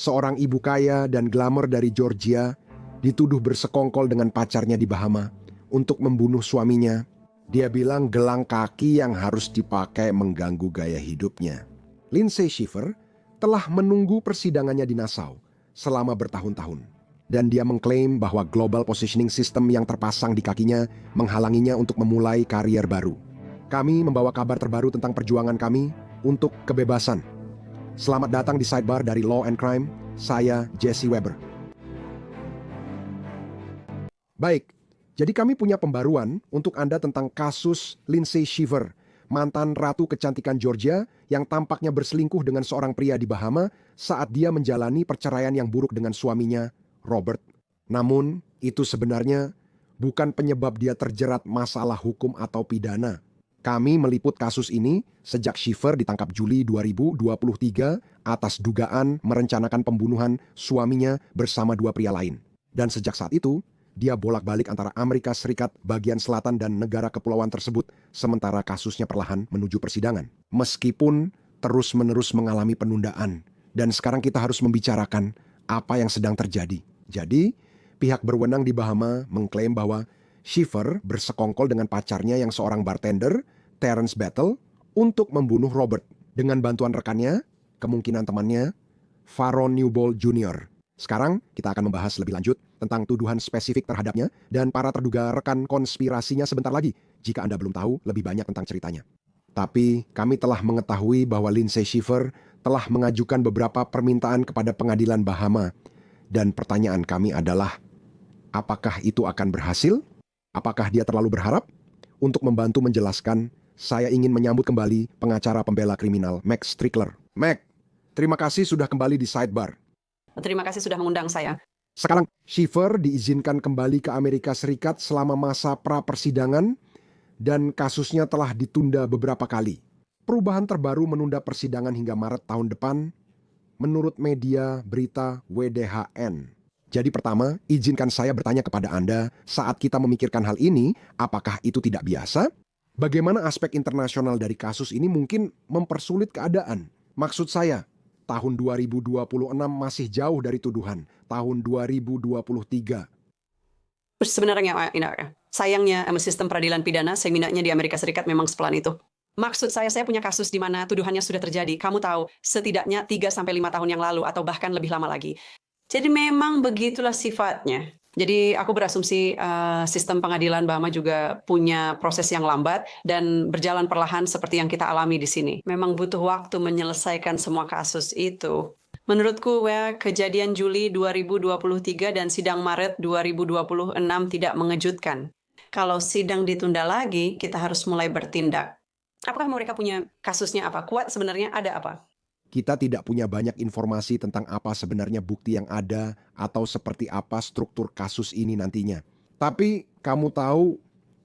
seorang ibu kaya dan glamour dari Georgia, dituduh bersekongkol dengan pacarnya di Bahama untuk membunuh suaminya. Dia bilang gelang kaki yang harus dipakai mengganggu gaya hidupnya. Lindsay Shiver telah menunggu persidangannya di Nassau selama bertahun-tahun. Dan dia mengklaim bahwa global positioning system yang terpasang di kakinya menghalanginya untuk memulai karier baru. Kami membawa kabar terbaru tentang perjuangan kami untuk kebebasan. Selamat datang di Sidebar dari Law and Crime, saya Jesse Weber. Baik, jadi kami punya pembaruan untuk Anda tentang kasus Lindsay Shiver, mantan ratu kecantikan Georgia yang tampaknya berselingkuh dengan seorang pria di Bahama saat dia menjalani perceraian yang buruk dengan suaminya, Robert. Namun, itu sebenarnya bukan penyebab dia terjerat masalah hukum atau pidana. Kami meliput kasus ini sejak Shiver ditangkap Juli 2023 atas dugaan merencanakan pembunuhan suaminya bersama dua pria lain. Dan sejak saat itu, dia bolak-balik antara Amerika Serikat bagian selatan dan negara kepulauan tersebut, sementara kasusnya perlahan menuju persidangan. Meskipun terus-menerus mengalami penundaan, dan sekarang kita harus membicarakan apa yang sedang terjadi. Jadi, pihak berwenang di Bahama mengklaim bahwa Shiver bersekongkol dengan pacarnya yang seorang bartender, Terence Battle, untuk membunuh Robert dengan bantuan rekannya, kemungkinan temannya, Faron Newbold Jr. Sekarang kita akan membahas lebih lanjut tentang tuduhan spesifik terhadapnya dan para terduga rekan konspirasinya sebentar lagi jika Anda belum tahu lebih banyak tentang ceritanya. Tapi kami telah mengetahui bahwa Lindsay Shiver telah mengajukan beberapa permintaan kepada pengadilan Bahama. Dan pertanyaan kami adalah, apakah itu akan berhasil? Apakah dia terlalu berharap? Untuk membantu menjelaskan, saya ingin menyambut kembali pengacara pembela kriminal Max Strickler. Mac, terima kasih sudah kembali di Sidebar. Terima kasih sudah mengundang saya. Sekarang, Shiver diizinkan kembali ke Amerika Serikat selama masa pra-persidangan dan kasusnya telah ditunda beberapa kali. Perubahan terbaru menunda persidangan hingga Maret tahun depan, menurut media berita WDHN. Jadi pertama, izinkan saya bertanya kepada Anda, saat kita memikirkan hal ini, apakah itu tidak biasa? Bagaimana aspek internasional dari kasus ini mungkin mempersulit keadaan? Maksud saya, tahun 2026 masih jauh dari tuduhan. Tahun 2023. Sebenarnya, sayangnya sistem peradilan pidana seminarnya di Amerika Serikat memang sepelan itu. Maksud saya punya kasus di mana tuduhannya sudah terjadi. Kamu tahu, setidaknya 3-5 tahun yang lalu atau bahkan lebih lama lagi. Jadi memang begitulah sifatnya. Jadi aku berasumsi sistem pengadilan Bahama juga punya proses yang lambat dan berjalan perlahan seperti yang kita alami di sini. Memang butuh waktu menyelesaikan semua kasus itu. Menurutku, kejadian Juli 2023 dan sidang Maret 2026 tidak mengejutkan. Kalau sidang ditunda lagi, kita harus mulai bertindak. Apakah mereka punya kasusnya apa? Kuat sebenarnya ada apa? Kita tidak punya banyak informasi tentang apa sebenarnya bukti yang ada atau seperti apa struktur kasus ini nantinya. Tapi kamu tahu,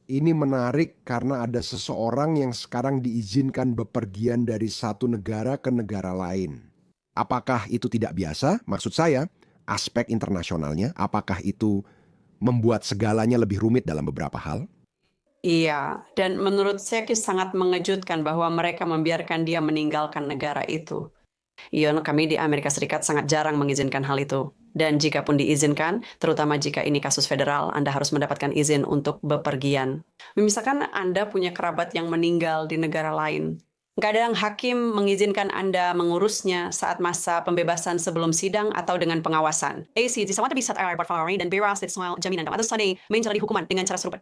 ini menarik karena ada seseorang yang sekarang diizinkan bepergian dari satu negara ke negara lain. Apakah itu tidak biasa? Maksud saya, aspek internasionalnya, apakah itu membuat segalanya lebih rumit dalam beberapa hal? Iya, dan menurut saya sangat mengejutkan bahwa mereka membiarkan dia meninggalkan negara itu. Iya, kami di Amerika Serikat sangat jarang mengizinkan hal itu. Dan jika pun diizinkan, terutama jika ini kasus federal, Anda harus mendapatkan izin untuk bepergian. Misalkan Anda punya kerabat yang meninggal di negara lain. Kadang hakim mengizinkan Anda mengurusnya saat masa pembebasan sebelum sidang atau dengan pengawasan. AC, disawat bisa dan beras soal jaminan atau sana menjalani hukuman dengan cara serupa.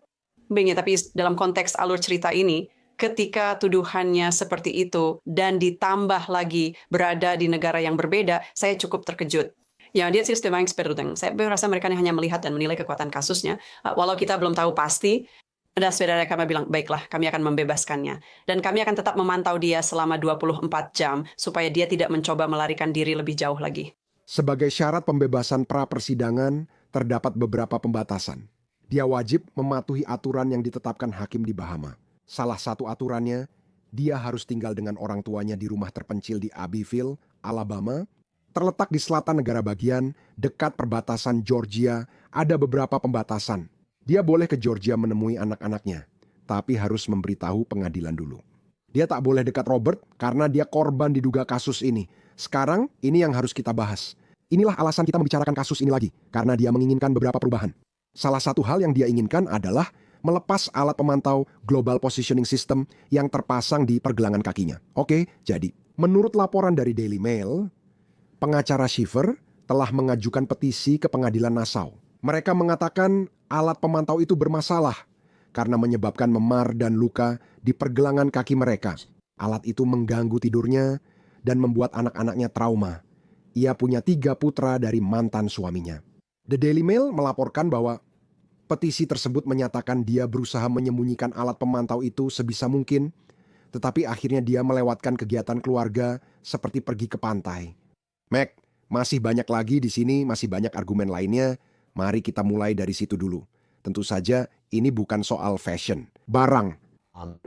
Tapi dalam konteks alur cerita ini, ketika tuduhannya seperti itu dan ditambah lagi berada di negara yang berbeda, saya cukup terkejut. Ya, dia sistem yang seperti saya merasa mereka hanya melihat dan menilai kekuatan kasusnya. Walau kita belum tahu pasti, dan saudara kami bilang, baiklah, kami akan membebaskannya. Dan kami akan tetap memantau dia selama 24 jam, supaya dia tidak mencoba melarikan diri lebih jauh lagi. Sebagai syarat pembebasan pra-persidangan, terdapat beberapa pembatasan. Dia wajib mematuhi aturan yang ditetapkan hakim di Bahama. Salah satu aturannya, dia harus tinggal dengan orang tuanya di rumah terpencil di Abbeville, Alabama. Terletak di selatan negara bagian, dekat perbatasan Georgia, ada beberapa pembatasan. Dia boleh ke Georgia menemui anak-anaknya, tapi harus memberitahu pengadilan dulu. Dia tak boleh dekat Robert karena dia korban diduga kasus ini. Sekarang, ini yang harus kita bahas. Inilah alasan kita membicarakan kasus ini lagi, karena dia menginginkan beberapa perubahan. Salah satu hal yang dia inginkan adalah melepas alat pemantau Global Positioning System yang terpasang di pergelangan kakinya. Oke, jadi menurut laporan dari Daily Mail, pengacara Shiver telah mengajukan petisi ke pengadilan Nassau. Mereka mengatakan alat pemantau itu bermasalah karena menyebabkan memar dan luka di pergelangan kaki mereka. Alat itu mengganggu tidurnya dan membuat anak-anaknya trauma. Ia punya 3 putra dari mantan suaminya. The Daily Mail melaporkan bahwa petisi tersebut menyatakan dia berusaha menyembunyikan alat pemantau itu sebisa mungkin, tetapi akhirnya dia melewatkan kegiatan keluarga seperti pergi ke pantai. Mac, masih banyak lagi di sini, masih banyak argumen lainnya. Mari kita mulai dari situ dulu. Tentu saja ini bukan soal fashion, barang.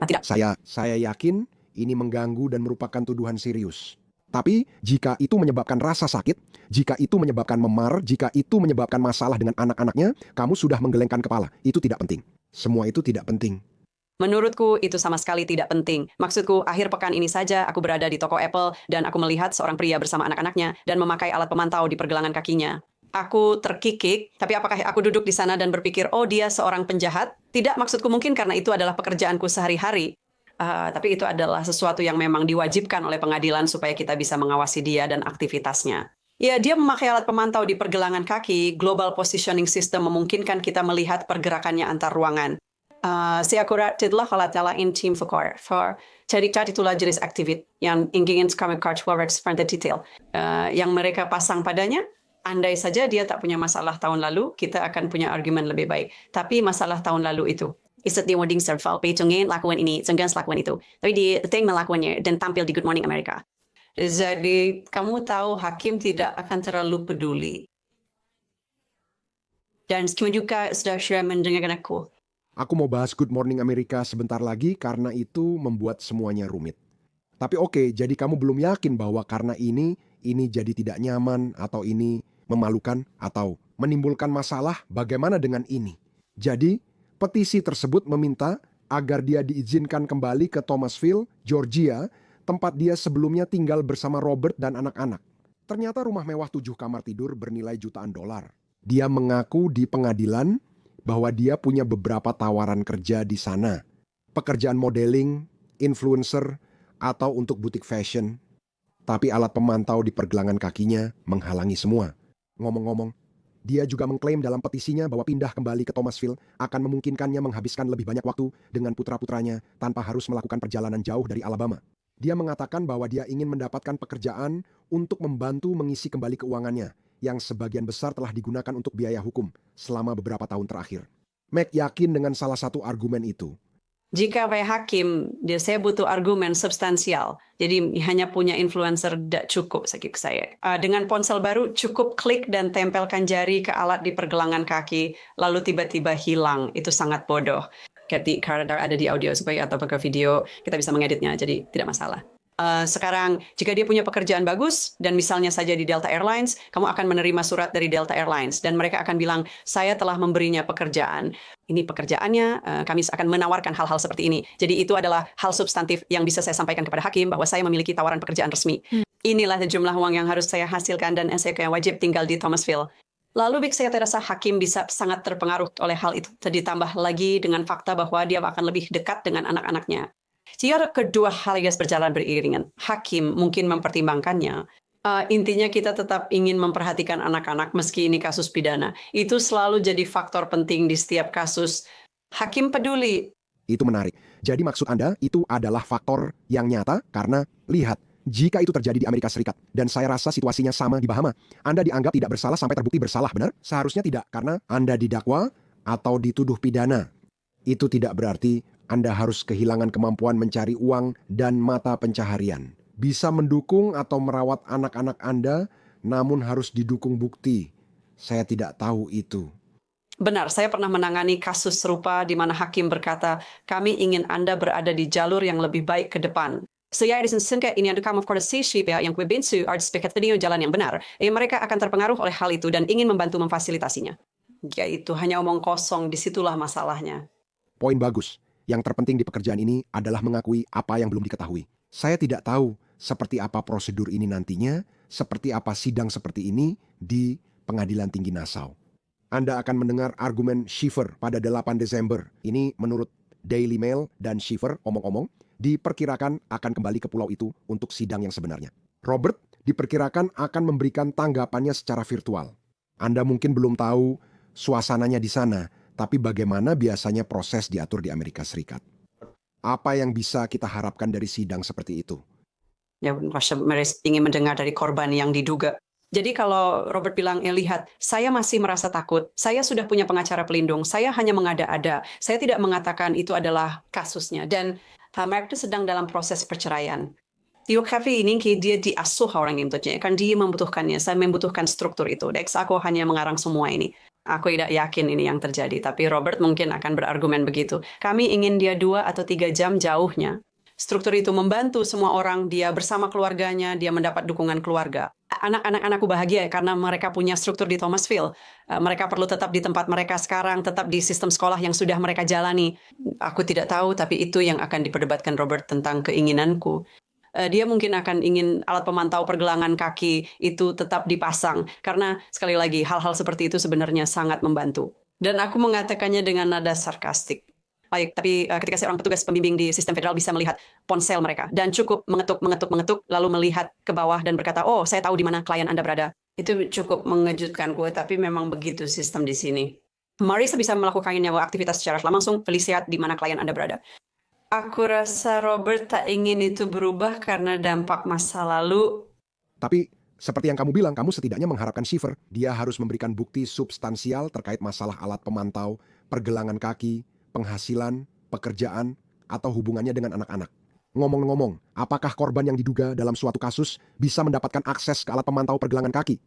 Tidak. Saya yakin ini mengganggu dan merupakan tuduhan serius. Tapi jika itu menyebabkan rasa sakit, jika itu menyebabkan memar, jika itu menyebabkan masalah dengan anak-anaknya, kamu sudah menggelengkan kepala. Itu tidak penting. Semua itu tidak penting. Menurutku itu sama sekali tidak penting. Maksudku, akhir pekan ini saja aku berada di toko Apple dan aku melihat seorang pria bersama anak-anaknya dan memakai alat pemantau di pergelangan kakinya. Aku terkikik, tapi apakah aku duduk di sana dan berpikir, oh dia seorang penjahat? Tidak, maksudku mungkin karena itu adalah pekerjaanku sehari-hari. Tapi itu adalah sesuatu yang memang diwajibkan oleh pengadilan supaya kita bisa mengawasi dia dan aktivitasnya. Ya, dia memakai alat pemantau di pergelangan kaki. Global Positioning System memungkinkan kita melihat pergerakannya antar ruangan. Seakurat itulah alat-alat intim for cari-cari itulah jenis aktivit yang ingin kami forward seperti detail. Yang mereka pasang padanya, andai saja dia tak punya masalah tahun lalu, kita akan punya argumen lebih baik. Tapi masalah tahun lalu itu, Isat di wording serval, petungin lakukan ini, cenggan lakukan itu. Tapi di thing melakukannya dan tampil di Good Morning America. Jadi kamu tahu hakim tidak akan terlalu peduli. Dan kamu juga sudah mendengarkan aku. Aku mau bahas Good Morning America sebentar lagi karena itu membuat semuanya rumit. Tapi oke, jadi kamu belum yakin bahwa karena ini jadi tidak nyaman atau ini memalukan atau menimbulkan masalah, bagaimana dengan ini? Jadi, petisi tersebut meminta agar dia diizinkan kembali ke Thomasville, Georgia, tempat dia sebelumnya tinggal bersama Robert dan anak-anak. Ternyata rumah mewah 7 kamar tidur bernilai jutaan dolar. Dia mengaku di pengadilan bahwa dia punya beberapa tawaran kerja di sana. Pekerjaan modeling, influencer, atau untuk butik fashion. Tapi alat pemantau di pergelangan kakinya menghalangi semua. Ngomong-ngomong, dia juga mengklaim dalam petisinya bahwa pindah kembali ke Thomasville akan memungkinkannya menghabiskan lebih banyak waktu dengan putra-putranya tanpa harus melakukan perjalanan jauh dari Alabama. Dia mengatakan bahwa dia ingin mendapatkan pekerjaan untuk membantu mengisi kembali keuangannya, yang sebagian besar telah digunakan untuk biaya hukum selama beberapa tahun terakhir. Mac yakin dengan salah satu argumen itu. Jika hakim, saya butuh argumen substansial. Jadi hanya punya influencer tidak cukup bagi saya. Dengan ponsel baru cukup klik dan tempelkan jari ke alat di pergelangan kaki, lalu tiba-tiba hilang. Itu sangat bodoh. Karena ada di audio supaya atau pakai video, kita bisa mengeditnya, jadi tidak masalah. Sekarang, jika dia punya pekerjaan bagus, dan misalnya saja di Delta Airlines, kamu akan menerima surat dari Delta Airlines, dan mereka akan bilang, saya telah memberinya pekerjaan. Ini pekerjaannya, kami akan menawarkan hal-hal seperti ini. Jadi itu adalah hal substantif yang bisa saya sampaikan kepada hakim, bahwa saya memiliki tawaran pekerjaan resmi. Inilah jumlah uang yang harus saya hasilkan, dan saya wajib tinggal di Thomasville. Lalu saya terasa hakim bisa sangat terpengaruh oleh hal itu. Ditambah lagi dengan fakta bahwa dia akan lebih dekat dengan anak-anaknya. Jika kedua hal yang berjalan beriringan, hakim mungkin mempertimbangkannya. Intinya kita tetap ingin memperhatikan anak-anak meski ini kasus pidana. Itu selalu jadi faktor penting di setiap kasus. Hakim peduli. Itu menarik. Jadi maksud Anda itu adalah faktor yang nyata karena lihat, jika itu terjadi di Amerika Serikat, dan saya rasa situasinya sama di Bahama, Anda dianggap tidak bersalah sampai terbukti bersalah, benar? Seharusnya tidak, karena Anda didakwa atau dituduh pidana. Itu tidak berarti Anda harus kehilangan kemampuan mencari uang dan mata pencaharian. Bisa mendukung atau merawat anak-anak Anda, namun harus didukung bukti. Saya tidak tahu itu. Benar, saya pernah menangani kasus serupa di mana hakim berkata, kami ingin Anda berada di jalur yang lebih baik ke depan. Saya disensikan ini ada kamu koordinasi yang kebinsu harus sepakat video jalan yang benar. Mereka akan terpengaruh oleh hal itu dan ingin membantu memfasilitasinya. Ya itu hanya omong kosong, disitulah masalahnya. Poin bagus. Yang terpenting di pekerjaan ini adalah mengakui apa yang belum diketahui. Saya tidak tahu seperti apa prosedur ini nantinya. seperti apa sidang seperti ini di Pengadilan Tinggi Nassau. Anda akan mendengar argumen Schiffer pada 8 Desember. Ini menurut Daily Mail dan Schiffer, omong-omong, diperkirakan akan kembali ke pulau itu untuk sidang yang sebenarnya. Robert diperkirakan akan memberikan tanggapannya secara virtual. Anda mungkin belum tahu suasananya di sana, tapi bagaimana biasanya proses diatur di Amerika Serikat. Apa yang bisa kita harapkan dari sidang seperti itu? Ya, Masya ingin mendengar dari korban yang diduga. Jadi kalau Robert bilang, lihat, saya masih merasa takut, saya sudah punya pengacara pelindung, saya hanya mengada-ada, saya tidak mengatakan itu adalah kasusnya. Dan Mark itu sedang dalam proses perceraian. Tio Cafe ini dia diasuh orang itu, kan dia membutuhkannya, saya membutuhkan struktur itu. Dex, aku hanya mengarang semua ini. Aku tidak yakin ini yang terjadi, tapi Robert mungkin akan berargumen begitu. Kami ingin dia 2 atau 3 jam jauhnya. Struktur itu membantu semua orang, dia bersama keluarganya, dia mendapat dukungan keluarga. Anak-anakku bahagia karena mereka punya struktur di Thomasville. Mereka perlu tetap di tempat mereka sekarang, tetap di sistem sekolah yang sudah mereka jalani. Aku tidak tahu, tapi itu yang akan diperdebatkan Robert tentang keinginanku. Dia mungkin akan ingin alat pemantau pergelangan kaki itu tetap dipasang. Karena sekali lagi, hal-hal seperti itu sebenarnya sangat membantu. Dan aku mengatakannya dengan nada sarkastik. Baik, tapi ketika seorang petugas pembimbing di sistem federal bisa melihat ponsel mereka dan cukup mengetuk, lalu melihat ke bawah dan berkata, oh, saya tahu di mana klien Anda berada. Itu cukup mengejutkan gue, tapi memang begitu sistem di sini. Marisa bisa melakukannya aktivitas secara langsung, lihat di mana klien Anda berada. Aku rasa Robert tak ingin itu berubah karena dampak masa lalu. Tapi seperti yang kamu bilang, kamu setidaknya mengharapkan Schiffer. Dia harus memberikan bukti substansial terkait masalah alat pemantau, pergelangan kaki, penghasilan, pekerjaan, atau hubungannya dengan anak-anak. Ngomong-ngomong, apakah korban yang diduga dalam suatu kasus bisa mendapatkan akses ke alat pemantau pergelangan kaki?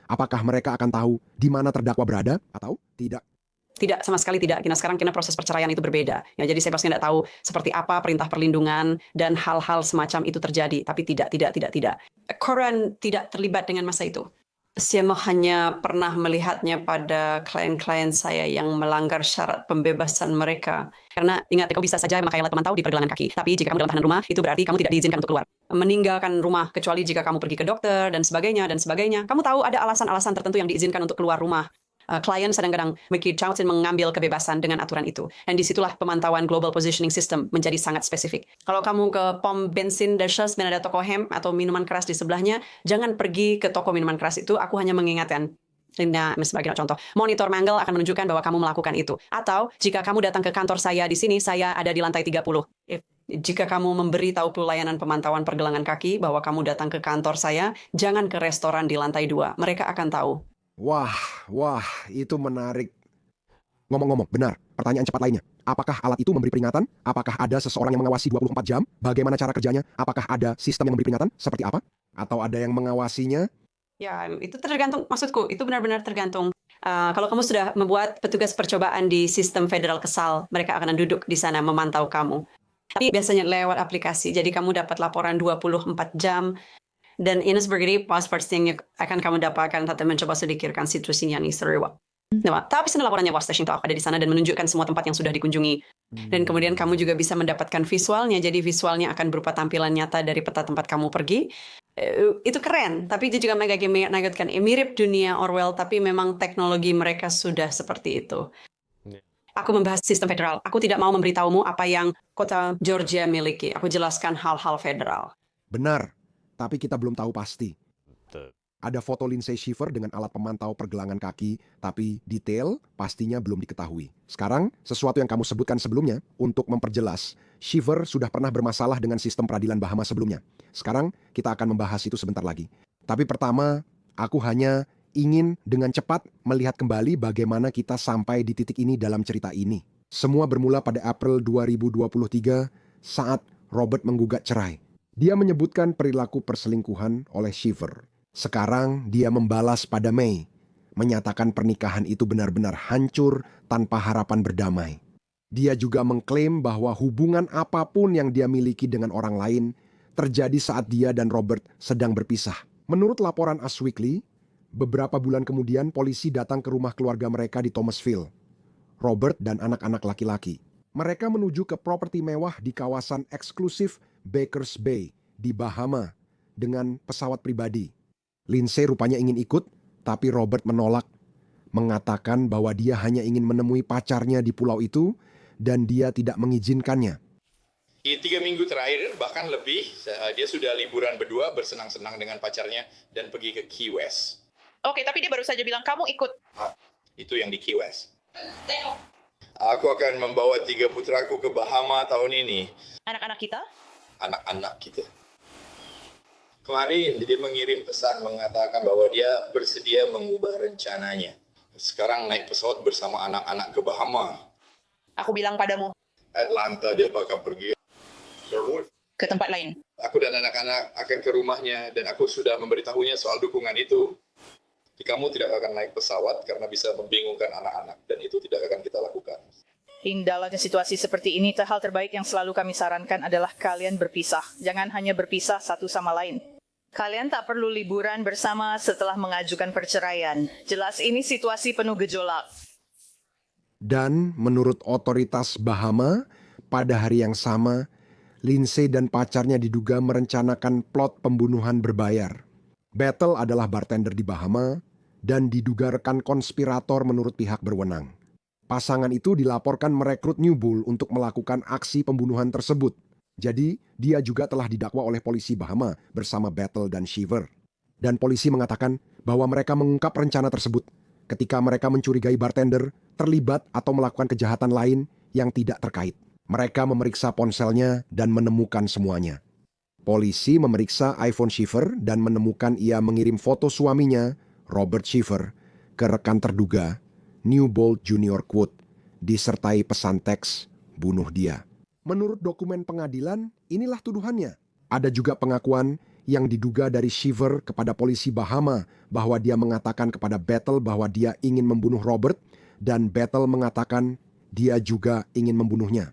Apakah mereka akan tahu di mana terdakwa berada atau tidak? Tidak, sama sekali tidak. Sekarang proses perceraian itu berbeda. Ya, jadi saya pasti tidak tahu seperti apa perintah perlindungan dan hal-hal semacam itu terjadi. Tapi tidak. Koran tidak terlibat dengan masa itu. Saya hanya pernah melihatnya pada klien-klien saya yang melanggar syarat pembebasan mereka. Karena ingat, kau bisa saja memakai alat pemantau di pergelangan kaki. Tapi jika kamu dalam tahanan rumah, itu berarti kamu tidak diizinkan untuk keluar. Meninggalkan rumah, kecuali jika kamu pergi ke dokter, dan sebagainya. Kamu tahu ada alasan-alasan tertentu yang diizinkan untuk keluar rumah. Klien kadang-kadang Mickey Charlton mengambil kebebasan dengan aturan itu. Dan disitulah pemantauan Global Positioning System menjadi sangat spesifik. Kalau kamu ke pom bensin Dashes dan ada toko ham atau minuman keras di sebelahnya, jangan pergi ke toko minuman keras itu. Aku hanya mengingatkan. Nah, sebagai contoh, monitor Mangle akan menunjukkan bahwa kamu melakukan itu. Atau jika kamu datang ke kantor saya di sini, saya ada di lantai 30. Jika kamu memberi tahu pelayanan pemantauan pergelangan kaki bahwa kamu datang ke kantor saya, jangan ke restoran di lantai 2. Mereka akan tahu. Wah, itu menarik. Ngomong-ngomong, benar, pertanyaan cepat lainnya. Apakah alat itu memberi peringatan? Apakah ada seseorang yang mengawasi 24 jam? Bagaimana cara kerjanya? Apakah ada sistem yang memberi peringatan? Seperti apa? Atau ada yang mengawasinya? Ya, itu tergantung, maksudku, itu benar-benar tergantung. Kalau kamu sudah membuat petugas percobaan di sistem federal kesal, mereka akan duduk di sana memantau kamu. Tapi biasanya lewat aplikasi, jadi kamu dapat laporan 24 jam. Dan ini seperti pas first thing akan kamu dapatkan atau mencoba sedikitkan situasinya nih seru. Nah, tapi sana laporannya station talk ada di sana dan menunjukkan semua tempat yang sudah dikunjungi. Dan kemudian kamu juga bisa mendapatkan visualnya. Jadi visualnya akan berupa tampilan nyata dari peta tempat kamu pergi. Itu keren, tapi itu juga mengagetkan. Mirip dunia Orwell, tapi memang teknologi mereka sudah seperti itu. Aku membahas sistem federal. Aku tidak mau memberitahumu apa yang kota Georgia miliki. Aku jelaskan hal-hal federal. Benar, tapi kita belum tahu pasti. Ada foto Lindsay Schiffer dengan alat pemantau pergelangan kaki, tapi detail pastinya belum diketahui. Sekarang, sesuatu yang kamu sebutkan sebelumnya, untuk memperjelas, Schiffer sudah pernah bermasalah dengan sistem peradilan Bahama sebelumnya. Sekarang, kita akan membahas itu sebentar lagi. Tapi pertama, aku hanya ingin dengan cepat melihat kembali bagaimana kita sampai di titik ini dalam cerita ini. Semua bermula pada April 2023 saat Robert menggugat cerai. Dia menyebutkan perilaku perselingkuhan oleh Schiffer. Sekarang dia membalas pada May, menyatakan pernikahan itu benar-benar hancur tanpa harapan berdamai. Dia juga mengklaim bahwa hubungan apapun yang dia miliki dengan orang lain terjadi saat dia dan Robert sedang berpisah. Menurut laporan Us Weekly, beberapa bulan kemudian polisi datang ke rumah keluarga mereka di Thomasville. Robert dan anak-anak laki-laki. Mereka menuju ke properti mewah di kawasan eksklusif Bakers Bay di Bahama dengan pesawat pribadi. Lindsay rupanya ingin ikut, tapi Robert menolak, mengatakan bahwa dia hanya ingin menemui pacarnya di pulau itu dan dia tidak mengizinkannya. Di 3 minggu terakhir, bahkan lebih, dia sudah liburan berdua, bersenang-senang dengan pacarnya, dan pergi ke Key West. Oke, tapi dia baru saja bilang kamu ikut. Itu yang di Key West. Aku akan membawa 3 putraku ke Bahama tahun ini. Anak-anak kita? Anak-anak kita. Kemarin dia mengirim pesan mengatakan bahwa dia bersedia mengubah rencananya. Sekarang naik pesawat bersama anak-anak ke Bahama. Aku bilang padamu, Atlanta dia bakal pergi. ke tempat lain. Aku dan anak-anak akan ke rumahnya dan aku sudah memberitahunya soal dukungan itu. Jadi kamu tidak akan naik pesawat karena bisa membingungkan anak-anak dan itu tidak akan kita lakukan. Dalam situasi seperti ini, hal terbaik yang selalu kami sarankan adalah kalian berpisah. Jangan hanya berpisah satu sama lain. Kalian tak perlu liburan bersama setelah mengajukan perceraian. Jelas ini situasi penuh gejolak. Dan menurut otoritas Bahama, pada hari yang sama, Lindsay dan pacarnya diduga merencanakan plot pembunuhan berbayar. Battle adalah bartender di Bahama dan diduga rekan konspirator menurut pihak berwenang. Pasangan itu dilaporkan merekrut New Bull untuk melakukan aksi pembunuhan tersebut. Jadi, dia juga telah didakwa oleh polisi Bahama bersama Battle dan Shiver. Dan polisi mengatakan bahwa mereka mengungkap rencana tersebut ketika mereka mencurigai bartender terlibat atau melakukan kejahatan lain yang tidak terkait. Mereka memeriksa ponselnya dan menemukan semuanya. Polisi memeriksa iPhone Shiver dan menemukan ia mengirim foto suaminya, Robert Shiver, ke rekan terduga, Newbold Junior Quote, disertai pesan teks, bunuh dia. Menurut dokumen pengadilan, inilah tuduhannya. Ada juga pengakuan yang diduga dari Shiver kepada polisi Bahama bahwa dia mengatakan kepada Battle bahwa dia ingin membunuh Robert dan Battle mengatakan dia juga ingin membunuhnya.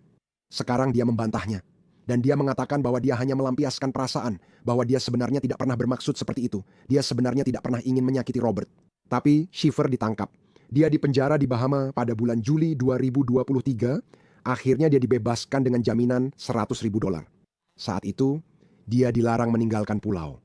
Sekarang dia membantahnya. Dan dia mengatakan bahwa dia hanya melampiaskan perasaan, bahwa dia sebenarnya tidak pernah bermaksud seperti itu. Dia sebenarnya tidak pernah ingin menyakiti Robert. Tapi Shiver ditangkap. Dia dipenjara di Bahama pada bulan Juli 2023. Akhirnya dia dibebaskan dengan jaminan $100.000. Saat itu, dia dilarang meninggalkan pulau.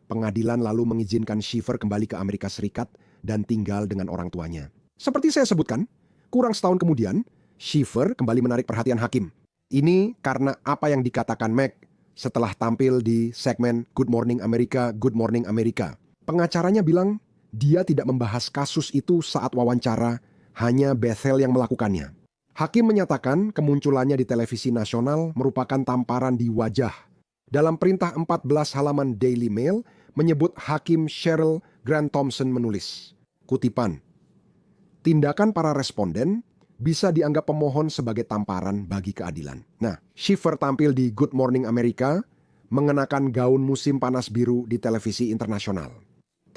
Pengadilan lalu mengizinkan Shiver kembali ke Amerika Serikat dan tinggal dengan orang tuanya. Seperti saya sebutkan, kurang setahun kemudian, Shiver kembali menarik perhatian hakim. Ini karena apa yang dikatakan Meg setelah tampil di segmen Good Morning America, Good Morning America. Pengacaranya bilang dia tidak membahas kasus itu saat wawancara, hanya Bethel yang melakukannya. Hakim menyatakan kemunculannya di televisi nasional merupakan tamparan di wajah. Dalam perintah 14 halaman Daily Mail menyebut Hakim Cheryl Grant Thompson menulis, kutipan, tindakan para responden bisa dianggap pemohon sebagai tamparan bagi keadilan. Nah, Shiver tampil di Good Morning America mengenakan gaun musim panas biru di televisi internasional.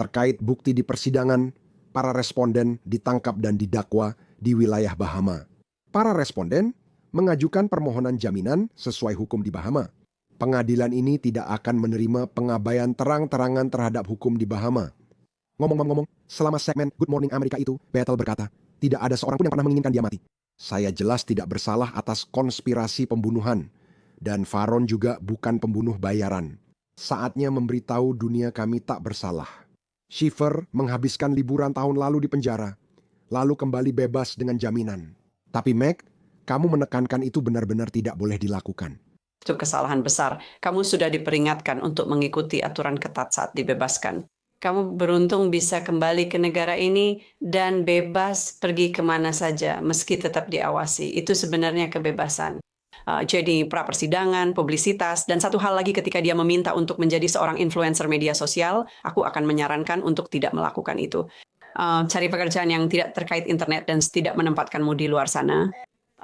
Terkait bukti di persidangan, para responden ditangkap dan didakwa di wilayah Bahama. Para responden mengajukan permohonan jaminan sesuai hukum di Bahama. Pengadilan ini tidak akan menerima pengabaian terang-terangan terhadap hukum di Bahama. Ngomong-ngomong, selama segmen Good Morning America itu, Battle berkata, tidak ada seorang pun yang pernah menginginkan dia mati. Saya jelas tidak bersalah atas konspirasi pembunuhan. Dan Faron juga bukan pembunuh bayaran. Saatnya memberitahu dunia kami tak bersalah. Shiver menghabiskan liburan tahun lalu di penjara. Lalu kembali bebas dengan jaminan. Tapi Meg, kamu menekankan itu benar-benar tidak boleh dilakukan. Itu kesalahan besar. Kamu sudah diperingatkan untuk mengikuti aturan ketat saat dibebaskan. Kamu beruntung bisa kembali ke negara ini dan bebas pergi kemana saja meski tetap diawasi. Itu sebenarnya kebebasan. Jadi pra-persidangan, publisitas, dan satu hal lagi ketika dia meminta untuk menjadi seorang influencer media sosial, aku akan menyarankan untuk tidak melakukan itu. Cari pekerjaan yang tidak terkait internet dan tidak menempatkanmu di luar sana.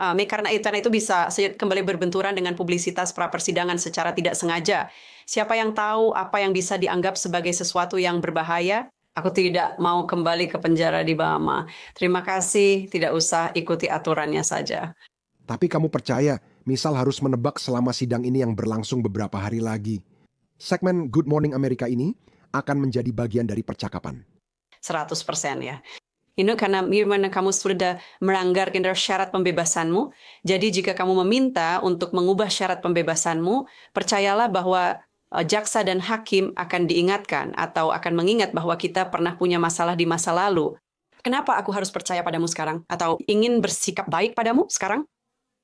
Karena itu bisa kembali berbenturan dengan publisitas pra-persidangan secara tidak sengaja. Siapa yang tahu apa yang bisa dianggap sebagai sesuatu yang berbahaya? Aku tidak mau kembali ke penjara di Bahama. Terima kasih, tidak usah ikuti aturannya saja. Tapi kamu percaya, misal harus menebak selama sidang ini yang berlangsung beberapa hari lagi. Segmen Good Morning America ini akan menjadi bagian dari percakapan. 100% ya. Ini karena kamu sudah melanggar syarat pembebasanmu. Jadi jika kamu meminta untuk mengubah syarat pembebasanmu, percayalah bahwa jaksa dan hakim akan diingatkan atau akan mengingat bahwa kita pernah punya masalah di masa lalu. Kenapa aku harus percaya padamu sekarang? Atau ingin bersikap baik padamu sekarang?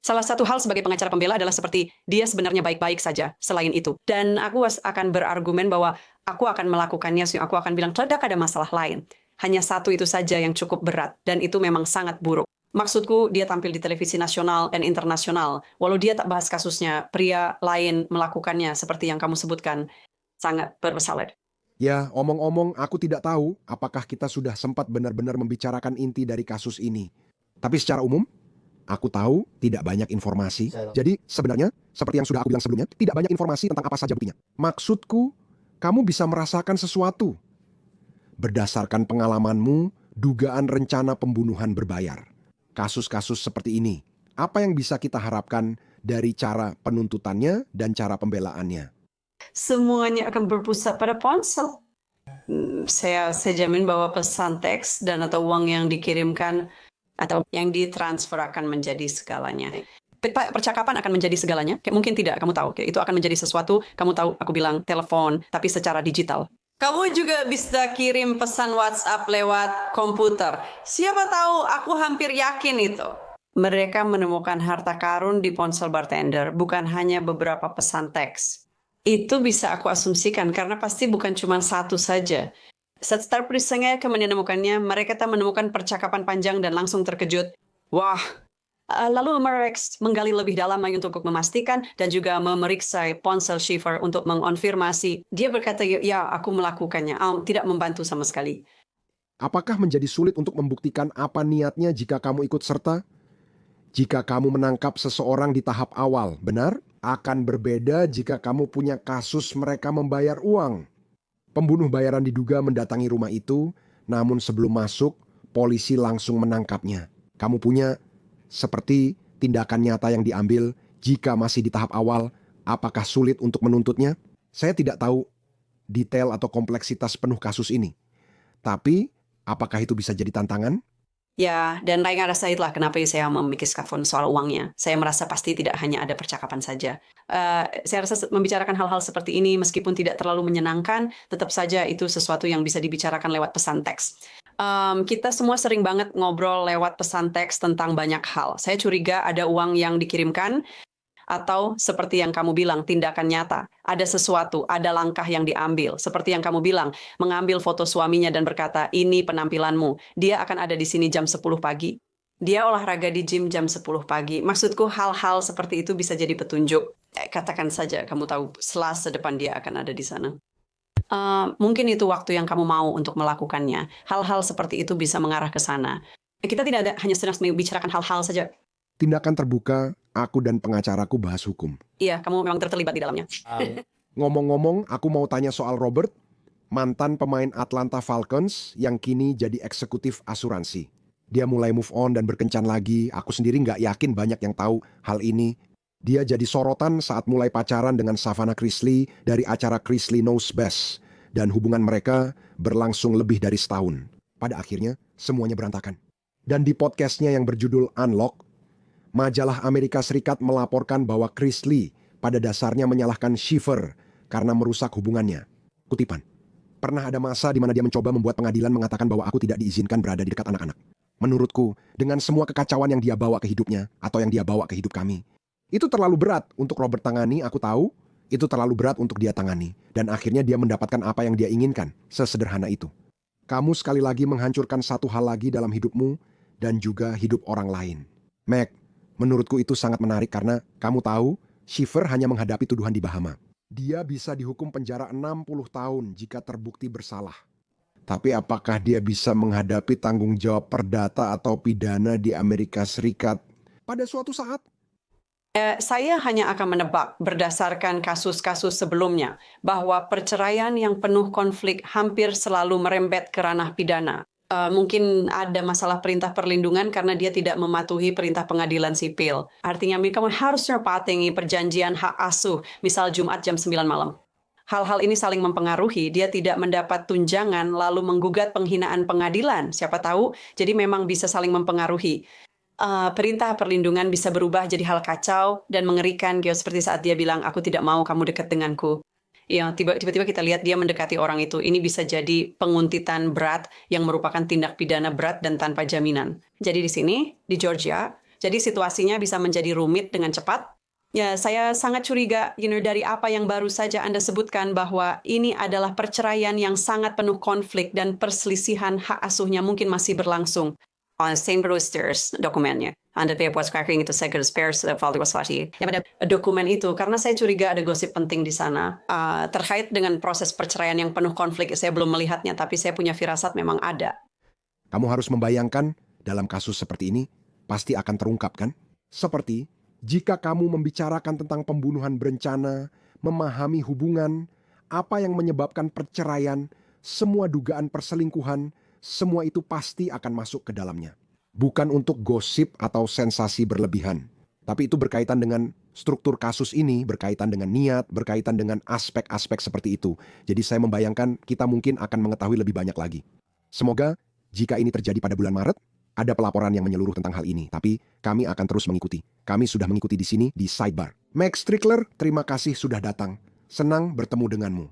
Salah satu hal sebagai pengacara pembela adalah seperti dia sebenarnya baik-baik saja selain itu. Dan aku akan berargumen bahwa aku akan melakukannya, aku akan bilang tidak ada masalah lain. Hanya satu itu saja yang cukup berat dan itu memang sangat buruk. Maksudku dia tampil di televisi nasional dan internasional. Walau dia tak bahas kasusnya, pria lain melakukannya seperti yang kamu sebutkan. Sangat bersalah. Ya, omong-omong aku tidak tahu apakah kita sudah sempat benar-benar membicarakan inti dari kasus ini. Tapi secara umum, aku tahu tidak banyak informasi. Jadi sebenarnya, seperti yang sudah aku bilang sebelumnya, tidak banyak informasi tentang apa saja buktinya. Maksudku, kamu bisa merasakan sesuatu. Berdasarkan pengalamanmu, dugaan rencana pembunuhan berbayar. Kasus-kasus seperti ini, apa yang bisa kita harapkan dari cara penuntutannya dan cara pembelaannya? Semuanya akan berpusat pada ponsel. Saya jamin bahwa pesan teks dan atau uang yang dikirimkan atau yang ditransfer akan menjadi segalanya. Percakapan akan menjadi segalanya. Mungkin tidak, kamu tahu. Itu akan menjadi sesuatu, kamu tahu, aku bilang telepon, tapi secara digital. Kamu juga bisa kirim pesan WhatsApp lewat komputer. Siapa tahu, aku hampir yakin itu. Mereka menemukan harta karun di ponsel bartender, bukan hanya beberapa pesan teks. Itu bisa aku asumsikan, karena pasti bukan cuma satu saja. Setelah perisanya menemukannya, mereka menemukan percakapan panjang dan langsung terkejut. Wah, lalu mereka menggali lebih dalam lagi untuk memastikan dan juga memeriksa ponsel Schiffer untuk mengonfirmasi. Dia berkata, ya aku melakukannya, tidak membantu sama sekali. Apakah menjadi sulit untuk membuktikan apa niatnya jika kamu ikut serta? Jika kamu menangkap seseorang di tahap awal, benar? Akan berbeda jika kamu punya kasus mereka membayar uang. Pembunuh bayaran diduga mendatangi rumah itu, namun sebelum masuk, polisi langsung menangkapnya. Kamu punya seperti tindakan nyata yang diambil jika masih di tahap awal, apakah sulit untuk menuntutnya? Saya tidak tahu detail atau kompleksitas penuh kasus ini. Tapi, apakah itu bisa jadi tantangan? Ya, dan lain rasa itulah kenapa saya memikirkan soal uangnya. Saya merasa pasti tidak hanya ada percakapan saja. Saya rasa membicarakan hal-hal seperti ini meskipun tidak terlalu menyenangkan, tetap saja itu sesuatu yang bisa dibicarakan lewat pesan teks. Kita semua sering banget ngobrol lewat pesan teks tentang banyak hal. Saya curiga ada uang yang dikirimkan, atau seperti yang kamu bilang, tindakan nyata. Ada sesuatu, ada langkah yang diambil. Seperti yang kamu bilang, mengambil foto suaminya dan berkata, ini penampilanmu. Dia akan ada di sini jam 10 pagi. Dia olahraga di gym jam 10 pagi. Maksudku hal-hal seperti itu bisa jadi petunjuk. Katakan saja, kamu tahu Selasa depan dia akan ada di sana. Mungkin itu waktu yang kamu mau untuk melakukannya. Hal-hal seperti itu bisa mengarah ke sana. Kita tidak hanya sedang membicarakan hal-hal saja. Tindakan terbuka, aku dan pengacaraku bahas hukum. Iya, kamu memang terlibat di dalamnya. Ngomong-ngomong, aku mau tanya soal Robert, mantan pemain Atlanta Falcons yang kini jadi eksekutif asuransi. Dia mulai move on dan berkencan lagi. Aku sendiri nggak yakin banyak yang tahu hal ini. Dia jadi sorotan saat mulai pacaran dengan Savannah Chrisley dari acara Chrisley Knows Best. Dan hubungan mereka berlangsung lebih dari setahun. Pada akhirnya, semuanya berantakan. Dan di podcastnya yang berjudul Unlock, majalah Amerika Serikat melaporkan bahwa Chrisley pada dasarnya menyalahkan Schiffer karena merusak hubungannya. Kutipan, pernah ada masa di mana dia mencoba membuat pengadilan mengatakan bahwa aku tidak diizinkan berada di dekat anak-anak. Menurutku, dengan semua kekacauan yang dia bawa ke hidupnya atau yang dia bawa ke hidup kami, itu terlalu berat untuk Robert tangani, aku tahu, itu terlalu berat untuk dia tangani. Dan akhirnya dia mendapatkan apa yang dia inginkan, sesederhana itu. Kamu sekali lagi menghancurkan satu hal lagi dalam hidupmu dan juga hidup orang lain. Mac, menurutku itu sangat menarik karena kamu tahu, Schiffer hanya menghadapi tuduhan di Bahama. Dia bisa dihukum penjara 60 tahun jika terbukti bersalah. Tapi apakah dia bisa menghadapi tanggung jawab perdata atau pidana di Amerika Serikat pada suatu saat? Saya hanya akan menebak berdasarkan kasus-kasus sebelumnya bahwa perceraian yang penuh konflik hampir selalu merembet ke ranah pidana. Mungkin ada masalah perintah perlindungan karena dia tidak mematuhi perintah pengadilan sipil. Artinya kamu harus menepati perjanjian hak asuh, misal Jumat jam 9 malam. Hal-hal ini saling mempengaruhi, dia tidak mendapat tunjangan lalu menggugat penghinaan pengadilan. Siapa tahu, jadi memang bisa saling mempengaruhi. Perintah perlindungan bisa berubah jadi hal kacau dan mengerikan, seperti saat dia bilang, aku tidak mau kamu dekat denganku. Ya, tiba-tiba kita lihat dia mendekati orang itu. Ini bisa jadi penguntitan berat yang merupakan tindak pidana berat dan tanpa jaminan. Jadi di sini, di Georgia, jadi situasinya bisa menjadi rumit dengan cepat. Ya, saya sangat curiga, dari apa yang baru saja Anda sebutkan bahwa ini adalah perceraian yang sangat penuh konflik dan perselisihan hak asuhnya mungkin masih berlangsung. St. Brewster's dokumennya. Anda puas cracking itu saya garis pers validasi. Yang pada dokumen itu, karena saya curiga ada gosip penting di sana terkait dengan proses perceraian yang penuh konflik. Saya belum melihatnya, tapi saya punya firasat memang ada. Kamu harus membayangkan dalam kasus seperti ini pasti akan terungkap kan? Seperti jika kamu membicarakan tentang pembunuhan berencana, memahami hubungan, apa yang menyebabkan perceraian, semua dugaan perselingkuhan, semua itu pasti akan masuk ke dalamnya. Bukan untuk gosip atau sensasi berlebihan. Tapi itu berkaitan dengan struktur kasus ini, berkaitan dengan niat, berkaitan dengan aspek-aspek seperti itu. Jadi saya membayangkan kita mungkin akan mengetahui lebih banyak lagi. Semoga jika ini terjadi pada bulan Maret, ada pelaporan yang menyeluruh tentang hal ini. Tapi kami akan terus mengikuti. Kami sudah mengikuti di sini di Sidebar. Max Strickler, terima kasih sudah datang. Senang bertemu denganmu.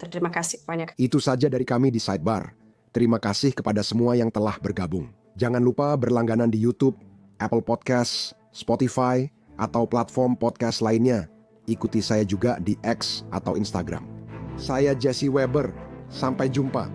Terima kasih banyak. Itu saja dari kami di Sidebar. Terima kasih kepada semua yang telah bergabung. Jangan lupa berlangganan di YouTube, Apple Podcast, Spotify, atau platform podcast lainnya. Ikuti saya juga di X atau Instagram. Saya Jesse Weber. Sampai jumpa.